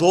2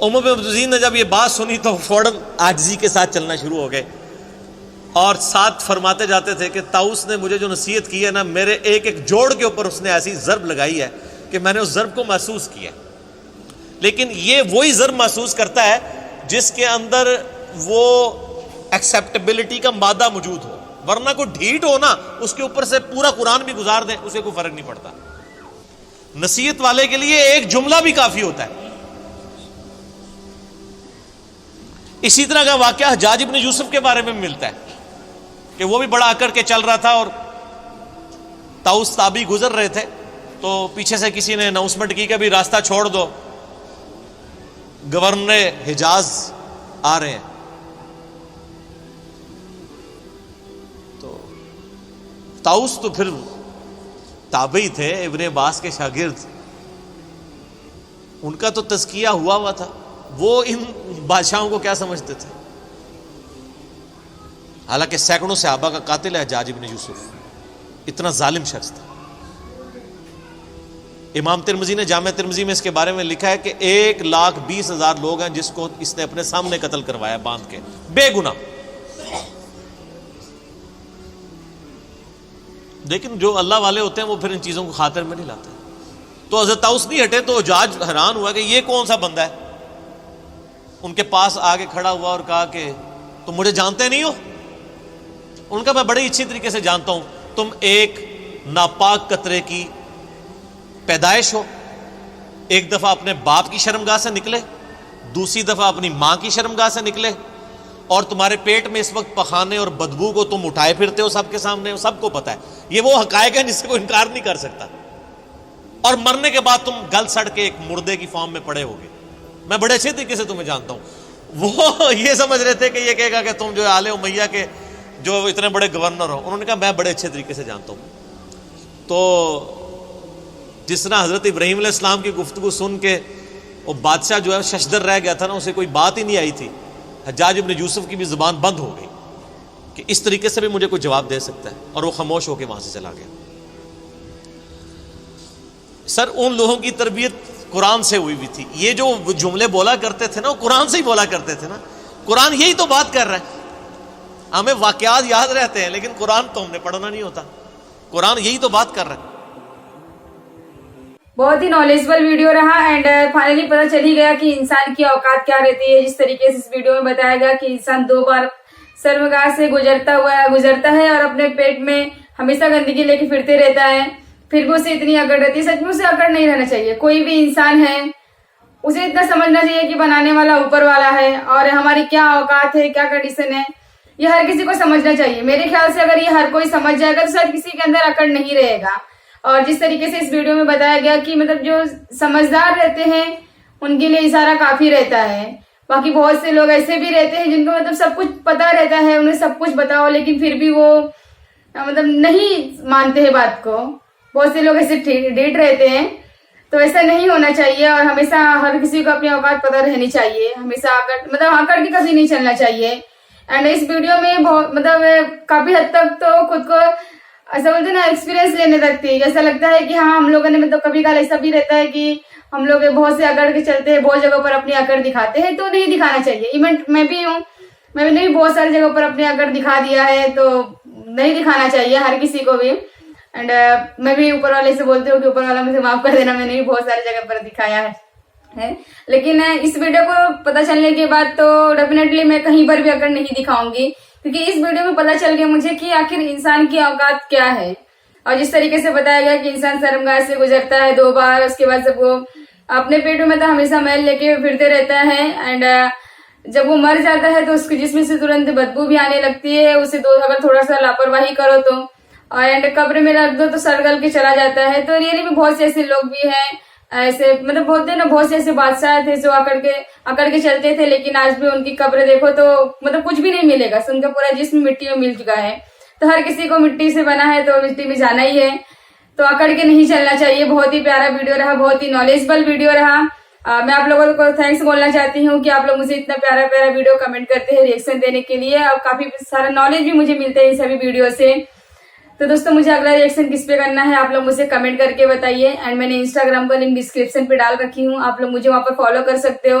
عمر بن عبدالعزیز نے جب یہ بات سنی تو فوراً عاجزی کے ساتھ چلنا شروع ہو گئے اور ساتھ فرماتے جاتے تھے کہ طاؤس نے مجھے جو نصیحت کی ہے نا، میرے ایک ایک جوڑ کے اوپر اس نے ایسی ضرب لگائی ہے کہ میں نے اس ضرب کو محسوس کیا. لیکن یہ وہی ضرب محسوس کرتا ہے جس کے اندر وہ ایکسیپٹیبلٹی کا مادہ موجود ہو، ورنہ کوئی ڈھیٹ ہو نا، اس کے اوپر سے پورا قرآن بھی گزار دیں اسے کوئی فرق نہیں پڑتا. نصیحت والے کے لیے ایک جملہ بھی کافی ہوتا ہے. اسی طرح کا واقعہ حجاج ابن یوسف کے بارے میں ملتا ہے کہ وہ بھی بڑا اکڑ کے چل رہا تھا اور طاؤس تابعی گزر رہے تھے تو پیچھے سے کسی نے اناؤنسمنٹ کی کہ ابھی راستہ چھوڑ دو، گورنر حجاز آ رہے ہیں. تو طاؤس تو پھر تابعی تھے، ابن عباس کے شاگرد، ان کا تو تزکیہ ہوا تھا، وہ ان بادشاہوں کو کیا سمجھتے تھے؟ حالانکہ سینکڑوں صحابہ کا قاتل ہے حجاج ابن یوسف، اتنا ظالم شخص تھا. امام ترمذی نے جامع ترمذی میں اس کے بارے میں لکھا ہے کہ 1,20,000 لوگ ہیں جس کو اس نے اپنے سامنے قتل کروایا باندھ کے، بے گناہ. لیکن جو اللہ والے ہوتے ہیں وہ پھر ان چیزوں کو خاطر میں نہیں لاتے. تو حضرت طاؤس نہیں ہٹے تو حجاج حیران ہوا کہ یہ کون سا بندہ ہے. ان کے پاس آگے کھڑا ہوا اور کہا کہ تم مجھے جانتے نہیں ہو؟ ان کا میں بڑی اچھی طریقے سے جانتا ہوں، تم ایک ناپاک قطرے کی پیدائش ہو. ایک دفعہ اپنے باپ کی شرمگاہ سے نکلے، دوسری دفعہ اپنی ماں کی شرمگاہ سے نکلے، اور تمہارے پیٹ میں اس وقت پخانے اور بدبو کو تم اٹھائے پھرتے ہو سب کے سامنے، سب کو پتہ ہے. یہ وہ حقائق ہیں جس سے کوئی انکار نہیں کر سکتا. اور مرنے کے بعد تم گل سڑ کے ایک مردے کی فارم میں پڑے ہوگے. میں بڑے اچھے طریقے سے تمہیں جانتا ہوں. وہ یہ سمجھ رہے تھے کہ یہ کہے گا کہ تم جو آل امیہ کے جو اتنے بڑے گورنر ہو. انہوں نے کہا میں بڑے اچھے طریقے سے جانتا ہوں. تو جس طرح حضرت ابراہیم علیہ السلام کی گفتگو سن کے وہ بادشاہ جو ہے ششدر رہ گیا تھا نا، اسے کوئی بات ہی نہیں آئی تھی، حجاج ابن یوسف کی بھی زبان بند ہو گئی کہ اس طریقے سے بھی مجھے کوئی جواب دے سکتا ہے، اور وہ خاموش ہو کے وہاں سے چلا گیا. سر ان لوگوں کی تربیت قرآن سے ہوئی ہوئی تھی. یہ جو جملے بولا کرتے تھے نا، وہ قرآن سے ہی بولا کرتے تھے نا. قرآن یہی تو بات کر رہا ہے. ہمیں واقعات یاد رہتے ہیں لیکن قرآن تو ہم نے پڑھنا نہیں ہوتا. قرآن یہی تو بات کر رہا ہے. بہت ہی نالجبل ویڈیو رہا اینڈ فائنلی پتہ چل ہی گیا کہ انسان کی اوقات کیا رہتی ہے. جس طریقے سے اس ویڈیو میں بتایا گیا کہ انسان 2 بار شرمگاہ سے گزرتا ہے اور اپنے پیٹ میں ہمیشہ گندگی لے کے پھرتے رہتا ہے، پھر بھی اسے اتنی اکڑ رہتی ہے. سچ میں اسے اکڑ نہیں رہنا چاہیے. کوئی بھی انسان ہے اسے اتنا سمجھنا چاہیے کہ بنانے والا اوپر والا ہے اور ہماری کیا اوقات ہے، کیا کنڈیشن ہے، یہ ہر کسی کو سمجھنا چاہیے. میرے خیال سے اگر یہ ہر کوئی سمجھ جائے گا تو شاید کسی کے اندر اکڑ نہیں رہے گا. اور جس طریقے سے اس ویڈیو میں بتایا گیا کہ مطلب جو سمجھدار رہتے ہیں ان کے لیے اشارہ کافی رہتا ہے. باقی بہت سے لوگ ایسے بھی رہتے ہیں جن کو مطلب سب کچھ پتا رہتا ہے، انہیں سب کچھ بتاؤ لیکن پھر بھی وہ مطلب نہیں مانتے ہیں بات کو. بہت سے لوگ ایسے ڈیٹ رہتے ہیں. تو ایسا نہیں ہونا چاہیے اور ہمیشہ ہر کسی کو اپنی اوقات پتہ رہنی چاہیے. ہمیشہ اکڑ کے کبھی نہیں چلنا چاہیے. اینڈ اس ویڈیو میں بہت مطلب کافی حد تک تو خود کو ایسا بولتے نا ایکسپیرینس لینے لگتی ہے. ایسا لگتا ہے کہ ہاں ہم لوگوں نے مطلب کبھی کال ایسا بھی رہتا ہے کہ ہم لوگ بہت سے اکڑ کے چلتے ہیں، بہت جگہوں پر اپنی اکڑ دکھاتے ہیں. تو نہیں دکھانا چاہیے. ایون میں بھی ہوں، میں نے بھی بہت ساری جگہوں پر اپنی اکڑ دکھا دیا ہے. تو نہیں دکھانا چاہیے ہر کسی کو بھی. اینڈ میں بھی اوپر والے سے بولتی ہوں کہ اوپر والا مجھے معاف کر دینا، میں نے بھی بہت ساری جگہ پر دکھایا ہے. لیکن اس ویڈیو کو پتہ چلنے کے بعد تو ڈیفینیٹلی میں کہیں پر بھی اکڑ نہیں دکھاؤں گی، کیونکہ اس ویڈیو میں پتہ چل گیا مجھے کہ آخر انسان کی اوقات کیا ہے. اور جس طریقے سے بتایا گیا کہ انسان شرمگاہ سے گزرتا ہے 2 بار، اس کے بعد جب وہ اپنے پیٹ میں تو ہمیشہ میل لے کے پھرتے رہتا ہے. اینڈ جب وہ مر جاتا ہے تو اس کے جسم سے ترنت بدبو بھی آنے لگتی ہے. اسے اگر تھوڑا سا لاپرواہی کرو تو، اور اینڈ قبر میں رکھ دو تو سر گل کے چلا جاتا ہے. تو ریئلی میں بہت سے ایسے لوگ بھی ہیں، ایسے مطلب بولتے ہیں نا، بہت سے ایسے بادشاہ تھے جو اکڑ کے چلتے تھے لیکن آج بھی ان کی قبر دیکھو تو مطلب کچھ بھی نہیں ملے گا. ان کا پورا جسم مٹی میں مل چکا ہے. تو ہر کسی کو مٹی سے بنا ہے تو مٹی میں جانا ہی ہے. تو اکڑ کے نہیں چلنا چاہیے. بہت ہی پیارا ویڈیو رہا، بہت ہی نالجبل ویڈیو رہا. میں آپ لوگوں کو تھینکس بولنا چاہتی ہوں کہ آپ لوگ مجھے اتنا پیارا پیارا ویڈیو کمنٹ کرتے ہیں ریئیکشن دینے کے لیے، اور کافی سارا نالج بھی مجھے ملتا ہے ان سبھی ویڈیو سے. تو دوستوں مجھے اگلا ریئیکشن کس پہ کرنا ہے آپ لوگ مجھے کمنٹ کر کے بتائیے. اینڈ میں نے انسٹاگرام کا لنک ڈسکرپشن پہ ڈال رکھی ہوں، آپ لوگ مجھے وہاں پر فالو کر سکتے ہو.